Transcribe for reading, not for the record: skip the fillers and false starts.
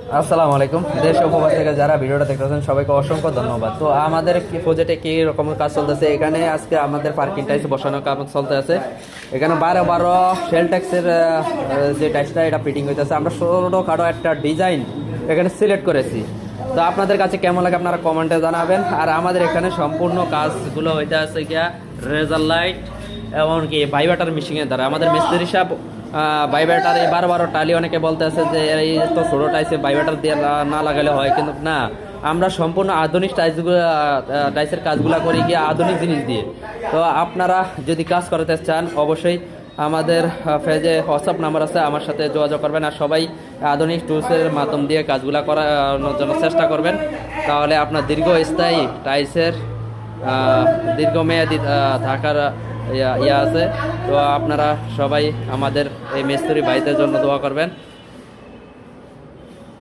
আসসালামু আলাইকুম। দেশ ও প্রবাস থেকে যারা ভিডিওটা দেখতেছেন সবাইকে অসংখ্য ধন্যবাদ। তো আমাদের কি প্রজেক্টে কি রকমের কাজ চলতেছে, এখানে আজকে আমাদের পার্কিং টাইলস বসানোর কাজ চলতে আছে। এখানে 12 শেল ট্যাক্সের যে টাইলসটা এটা ফিটিং হইতেছে। আমরা ছোটোখাটো একটা ডিজাইন এখানে সিলেক্ট করেছি। তো আপনাদের কাছে কেমন লাগে আপনারা কমেন্টে জানাবেন। আর আমাদের এখানে সম্পূর্ণ কাজগুলো হইতে আছে গিয়া রেজার লাইট এমনকি ভাইব্রেটর মেশিনের দ্বারা। আমাদের মিস্ত্রি সাহেব ভাইব্রেটর এই 12 টালি অনেকে বলতে আছে যে এই তো ছোটো টাইসে ভাইব্রেটর দিয়ে না লাগালে হয়, কিন্তু না, আমরা সম্পূর্ণ আধুনিক টাইসের কাজগুলো করি গিয়ে আধুনিক জিনিস দিয়ে। তো আপনারা যদি কাজ করাতে চান অবশ্যই আমাদের পেজে হোয়াটসঅ্যাপ নাম্বার আছে, আমার সাথে যোগাযোগ করবেন। আর সবাই আধুনিক টুলসের মাধ্যম দিয়ে কাজগুলো করানোর জন্য চেষ্টা করবেন, তাহলে আপনার দীর্ঘস্থায়ী টাইলসের দীর্ঘমেয়াদী থাকার ইয়া আছে। তো আপনারা সবাই আমাদের এই মিস্ত্রি ভাইদের জন্য দোয়া করবেন।